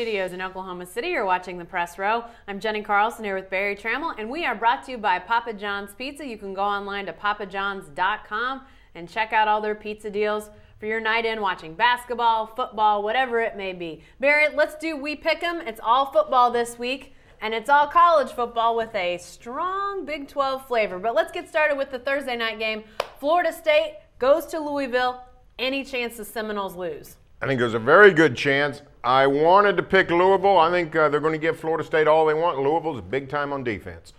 studios in Oklahoma City. You're watching the Press Row. I'm Jenny Carlson here with Barry Trammell, and we are brought to you by Papa John's Pizza. You can go online to papajohns.com and check out all their pizza deals for your night in watching basketball, football, whatever it may be. Barry, let's do We Pick 'em. It's all football this week, and it's all college football with a strong Big 12 flavor. But let's get started with the Thursday night game. Florida State goes to Louisville. Any chance the Seminoles lose? I think there's a very good chance. I wanted to pick Louisville. I think they're going to give Florida State all they want. Louisville's big time on defense.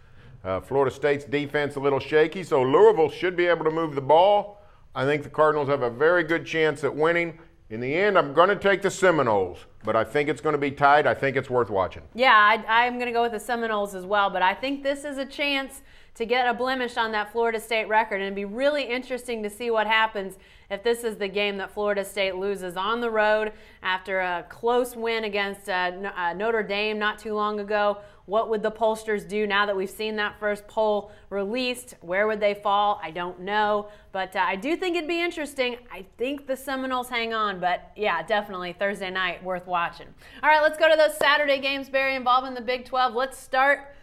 Florida State's defense a little shaky, so Louisville should be able to move the ball. I think the Cardinals have a very good chance at winning. In the end, I'm going to take the Seminoles, but I think it's going to be tight. I think it's worth watching. Yeah, I'm going to go with the Seminoles as well, but I think this is a chance to get a blemish on that Florida State record, and it'd be really interesting to see what happens if this is the game that Florida State loses on the road after a close win against Notre Dame not too long ago. What would the pollsters do now that we've seen that first poll released? Where would they fall? I don't know, but I do think it'd be interesting. I think the Seminoles hang on, but yeah, definitely Thursday night, worth watching. All right, let's go to those Saturday games, Barry, involving the Big 12. Let's start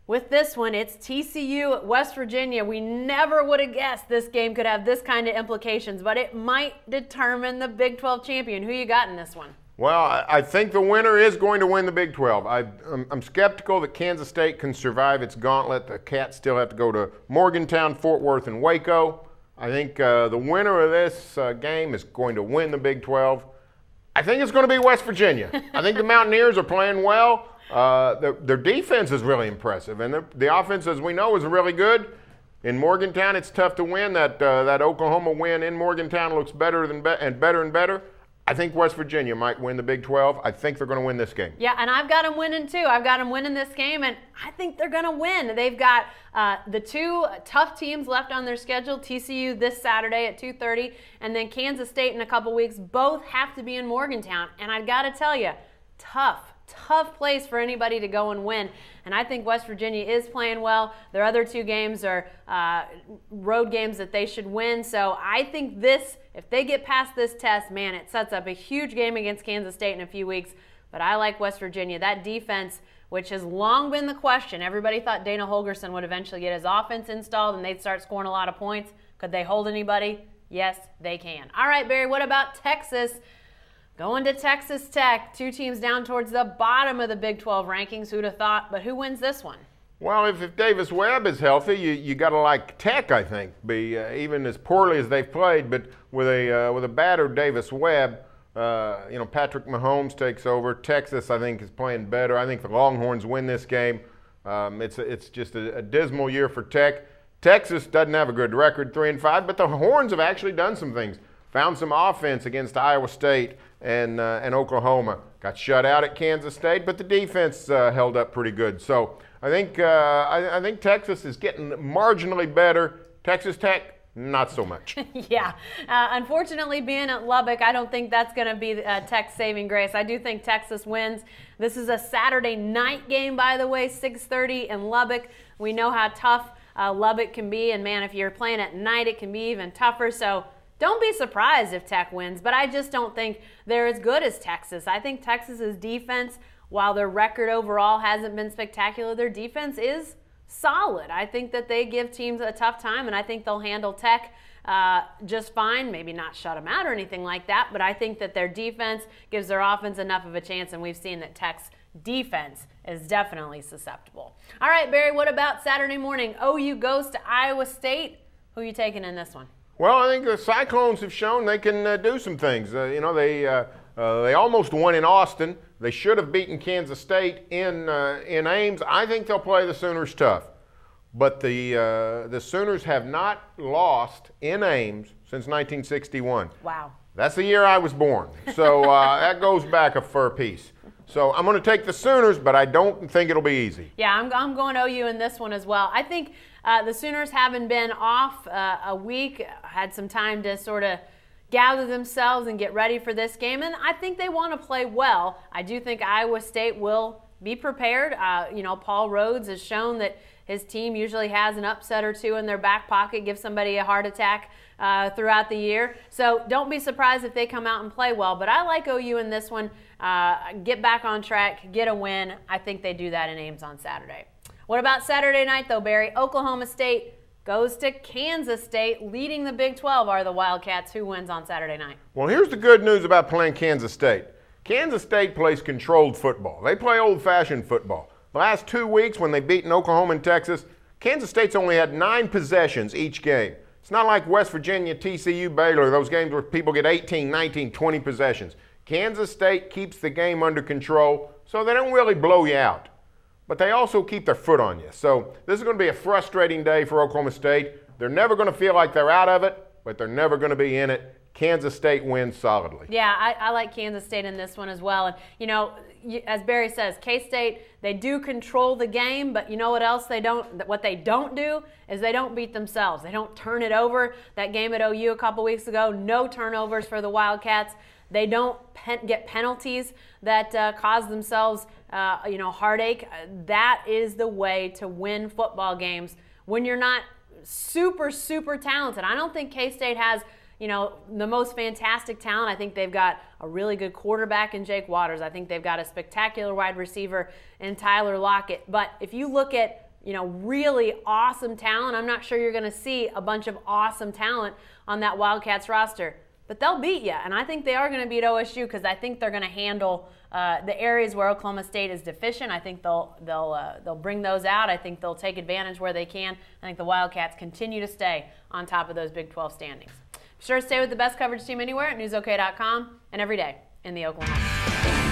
with this one. It's TCU at West Virginia. We never would have guessed this game could have this kind of implications, but it might determine the Big 12 champion. Who you got in this one? Well, I think the winner is going to win the Big 12. I'm skeptical that Kansas State can survive its gauntlet. The Cats still have to go to Morgantown, Fort Worth, and Waco. I think the winner of this game is going to win the Big 12. I think it's going to be West Virginia. I think the Mountaineers are playing well. Their defense is really impressive, and the offense, as we know, is really good. In Morgantown, it's tough to win. That Oklahoma win in Morgantown looks better and better. I think West Virginia might win the Big 12. I think they're going to win this game. Yeah, and I've got them winning too. I've got them winning this game, and I think they're going to win. They've got the two tough teams left on their schedule, TCU this Saturday at 2:30, and then Kansas State in a couple weeks. Both have to be in Morgantown, and I've got to tell you, tough place for anybody to go and win. And I think West Virginia is playing well. Their other two games are road games that they should win. So I think this, if they get past this test, man, it sets up a huge game against Kansas State in a few weeks. But I like West Virginia. That defense, which has long been the question. Everybody thought Dana Holgorsen would eventually get his offense installed and they'd start scoring a lot of points. Could they hold anybody? Yes, they can. All right, Barry, what about Texas? Going to Texas Tech, two teams down towards the bottom of the Big 12 rankings. Who'd have thought? But who wins this one? Well, if Davis Webb is healthy, you got to like Tech, I think. Even as poorly as they've played, but with a battered Davis Webb, Patrick Mahomes takes over. Texas, I think, is playing better. I think the Longhorns win this game. It's just a dismal year for Tech. Texas doesn't have a good record, 3-5, but the Horns have actually done some things. Found some offense against Iowa State and Oklahoma. Got shut out at Kansas State, but the defense held up pretty good. So I think Texas is getting marginally better. Texas Tech, not so much. Yeah. Unfortunately, being at Lubbock, I don't think that's going to be Tech's saving grace. I do think Texas wins. This is a Saturday night game, by the way, 6:30 in Lubbock. We know how tough Lubbock can be, and man, if you're playing at night, it can be even tougher. So don't be surprised if Tech wins, but I just don't think they're as good as Texas. I think Texas's defense, while their record overall hasn't been spectacular, their defense is solid. I think that they give teams a tough time, and I think they'll handle Tech just fine. Maybe not shut them out or anything like that, but I think that their defense gives their offense enough of a chance, and we've seen that Tech's defense is definitely susceptible. All right, Barry, what about Saturday morning? OU goes to Iowa State. Who are you taking in this one? Well, I think the Cyclones have shown they can do some things. They almost won in Austin. They should have beaten Kansas State in Ames. I think they'll play the Sooners tough. But the Sooners have not lost in Ames since 1961. Wow. That's the year I was born. So that goes back a fair piece. So I'm going to take the Sooners, but I don't think it'll be easy. Yeah, I'm going OU in this one as well. I think the Sooners, having been off a week, had some time to sort of gather themselves and get ready for this game, and I think they want to play well. I do think Iowa State will be prepared. Paul Rhodes has shown that his team usually has an upset or two in their back pocket, give somebody a heart attack throughout the year. So don't be surprised if they come out and play well. But I like OU in this one. Get back on track, get a win. I think they do that in Ames on Saturday. What about Saturday night, though, Barry? Oklahoma State goes to Kansas State. Leading the Big 12 are the Wildcats. Who wins on Saturday night? Well, here's the good news about playing Kansas State. Kansas State plays controlled football. They play old-fashioned football. The last 2 weeks when they've beaten Oklahoma and Texas, Kansas State's only had 9 possessions each game. It's not like West Virginia, TCU, Baylor, those games where people get 18, 19, 20 possessions. Kansas State keeps the game under control, so they don't really blow you out. But they also keep their foot on you. So this is going to be a frustrating day for Oklahoma State. They're never going to feel like they're out of it, but they're never going to be in it. Kansas State wins solidly. Yeah, I like Kansas State in this one as well. And, you know, as Barry says, K-State, they do control the game, but you know what else they don't? What they don't do is they don't beat themselves. They don't turn it over. That game at OU a couple weeks ago, no turnovers for the Wildcats. They don't get penalties that cause themselves, heartache. That is the way to win football games when you're not super, super talented. I don't think K-State has, the most fantastic talent. I think they've got a really good quarterback in Jake Waters. I think they've got a spectacular wide receiver in Tyler Lockett. But if you look at, really awesome talent, I'm not sure you're going to see a bunch of awesome talent on that Wildcats roster. But they'll beat you, and I think they are going to beat OSU because I think they're going to handle the areas where Oklahoma State is deficient. I think they'll bring those out. I think they'll take advantage where they can. I think the Wildcats continue to stay on top of those Big 12 standings. Be sure to stay with the best coverage team anywhere at newsok.com and every day in the Oklahoma.